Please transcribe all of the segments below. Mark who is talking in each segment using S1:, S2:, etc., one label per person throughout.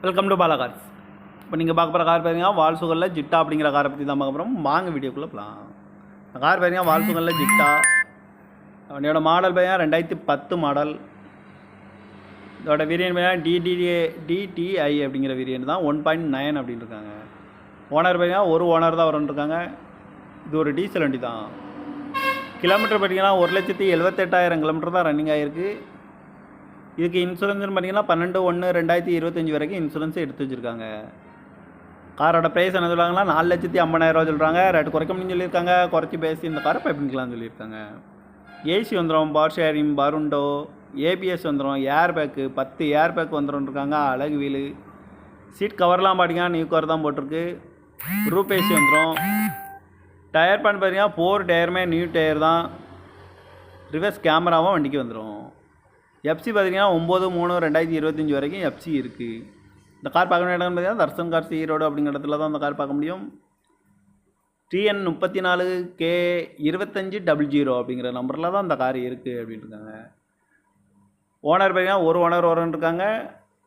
S1: Welcome to Bala cars. இப்போ நீங்கள் பார்க்க போகிற கார் பார்த்தீங்கன்னா வால்சுகலில் ஜிட்டா அப்படிங்கிற காரை பற்றி தான் பார்க்க போகிறோம். வாங்க வீடியோக்குள்ளே போகலாம். இந்த கார் பார்த்தீங்கன்னா வால்சுகலில் ஜிட்டா, அவனோட மாடல் பார்த்தீங்கன்னா 2010 மாடல். இதோட வேரியன்ட் பார்த்தீங்கன்னா டிடிஐ அப்படிங்கிற வேரியன்ட் தான். 1.9 அப்படின்னு இருக்காங்க. ஓனர் பார்த்தீங்கன்னா ஒரு ஓனர் தான் வரும்னு. இது ஒரு டீசல் வண்டி தான். கிலோமீட்டர் பார்த்தீங்கன்னா 1,78,000 கிலோமீட்டர் தான் ரன்னிங் ஆகிருக்கு. இதுக்கு இன்சூரன்ஸ்னு பார்த்தீங்கன்னா 12/1/2025 வரைக்கும் இன்சூரன்ஸை எடுத்து வச்சுருக்காங்க. காரோட ப்ரைஸ் என்ன சொல்கிறாங்கன்னா 4,50,000 சொல்கிறாங்க. ரேட்டு குறைக்க முடியும்னு சொல்லியிருக்காங்க. குறைச்சி பேசி இந்த காரை பைப்பிங்கலாம்னு சொல்லியிருக்காங்க. ஏசி வந்துடும், பவர் ஷேரிங், பருண்டோ, ஏபிஎஸ் வந்துடும், ஏர் பேக்கு 10 ஏர் பேக் வந்துடும் இருக்காங்க. அழகு வீலு, சீட் கவர்லாம் பார்த்தீங்கன்னா நியூ கவர் தான் போட்டிருக்கு. ரூப் ஏசி வந்துடும். டயர் பேன் பார்த்தீங்கன்னா 4 டயருமே நியூ டயர் தான். ரிவர்ஸ் கேமராவும் வண்டிக்கு வந்துடும். எஃப்சி பார்த்தீங்கன்னா 9/3/2025 வரைக்கும் எஃப்சி இருக்குது. இந்த கார் பார்க்க வேண்டிய இடம்னு பார்த்தீங்கன்னா தர்சன் கார்ஸ் ஈரோடு அப்படிங்கிற இடத்துல தான் அந்த கார் பார்க்க முடியும். TN 34K2500 அப்படிங்கிற நம்பரில் தான் இந்த கார் இருக்குது அப்படின்னு இருக்காங்க. ஓனர் பார்த்தீங்கன்னா ஒரு ஓனர் வரும்னு.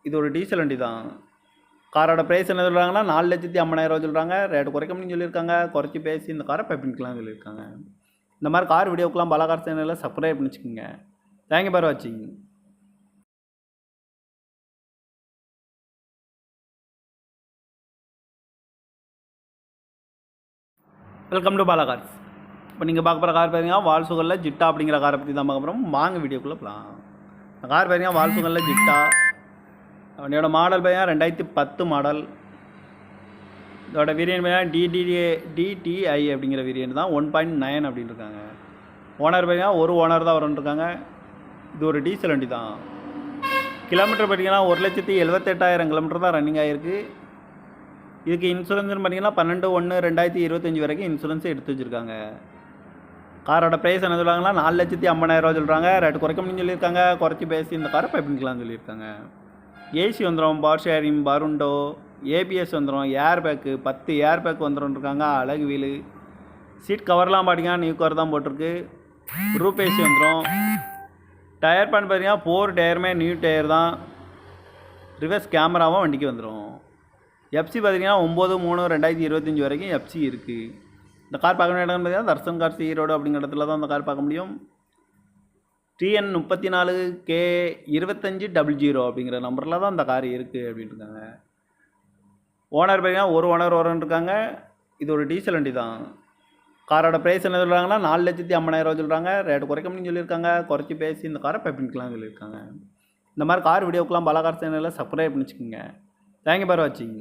S1: இது ஒரு டீசல் வண்டி தான். காரோட ப்ரைஸ் என்ன சொல்கிறாங்கன்னா 4,50,000 சொல்கிறாங்க. ரேட்டு குறைக்க முடியும்னு சொல்லியிருக்காங்க. குறைச்சி பேசி இந்த காரை பைப்பிங்கலாம்னு சொல்லியிருக்காங்க. இந்த மாதிரி கார் வீடியோக்கெலாம் பாலா கார் சேனலில் சப்ஸ்கிரைப் பண்ணி வச்சுக்கோங்க. தேங்க்யூ ஃபார் வாட்சிங். Welcome to Bala cars. இப்போ நீங்கள் பார்க்க போகிற கார் பார்த்தீங்கன்னா வால்சுகலில் ஜிட்டா அப்படிங்கிற காரை பற்றி தான் பார்க்க போகிறோம். வாங்க வீடியோக்குள்ளே போகலாம். இந்த கார் பார்த்தீங்கன்னா வால்சுகலில் ஜிட்டா, அவனோட மாடல் பார்த்தீங்கன்னா 2010 மாடல். இதோட வேரியன்ட் பார்த்தீங்கன்னா டிடிஐ அப்படிங்கிற வேரியன்ட் தான். 1.9 அப்படின்னு இருக்காங்க. ஓனர் பார்த்தீங்கன்னா ஒரு ஓனர் தான் வரும்னு. இது ஒரு டீசல் வண்டி தான். கிலோமீட்டர் பார்த்தீங்கன்னா 1,78,000 கிலோமீட்டர் தான் ரன்னிங் ஆகிருக்கு. இதுக்கு இன்சூரன்ஸ்னு பார்த்தீங்கன்னா 12/1/2025 வரைக்கும் இன்சூரன்ஸை எடுத்து வச்சுருக்காங்க. காரோட ப்ரைஸ் என்ன சொல்கிறாங்கன்னா 4,50,000 சொல்கிறாங்க. ரேட்டு குறைக்க முடியும்னு சொல்லியிருக்காங்க. குறைச்சி பேசி இந்த காரை பைப்பிங்கலாம்னு சொல்லியிருக்காங்க. ஏசி வந்துடும், பவர் ஷேரிங், பருண்டோ, ஏபிஎஸ் வந்துடும், ஏர் பேக்கு 10 ஏர் பேக் வந்துடும் இருக்காங்க. அழகு வீலு, சீட் கவர்லாம் பார்த்தீங்கன்னா நியூ கவர் தான் போட்டிருக்கு. ரூப் ஏசி வந்துடும். டயர் பேன் பார்த்தீங்கன்னா 4 டயருமே நியூ டயர் தான். ரிவர்ஸ் கேமராவும் வண்டிக்கு வந்துடும். எஃப்சி பார்த்தீங்கன்னா 9/3/2025 வரைக்கும் எஃப்சி இருக்குது. இந்த கார் பார்க்க வேண்டிய இடம்னு பார்த்தீங்கன்னா தர்சன் கார்ஸ் ஈரோடு அப்படிங்கிற இடத்துல தான் அந்த கார் பார்க்க முடியும். TN 34K2500 அப்படிங்கிற நம்பரில் தான் அந்த கார் இருக்குது அப்படின்னு இருக்காங்க. ஓனர் பார்த்தீங்கன்னா ஒரு ஓனர் வரும்னு. இது ஒரு டீசல் வண்டி தான். காரோட ப்ரைஸ் என்ன சொல்கிறாங்கன்னா 4,50,000 சொல்கிறாங்க. ரேட்டு குறைக்க முடியும்னு சொல்லியிருக்காங்க. குறைச்சி பேசி இந்த காரை பைப்பிங்கலாம்னு சொல்லியிருக்காங்க. இந்த மாதிரி கார் வீடியோக்கெலாம் பாலா கார் சேனலில் சப்ஸ்கிரைப் பண்ணி வச்சுக்கோங்க. தேங்க்யூ ஃபார் வாட்சிங்.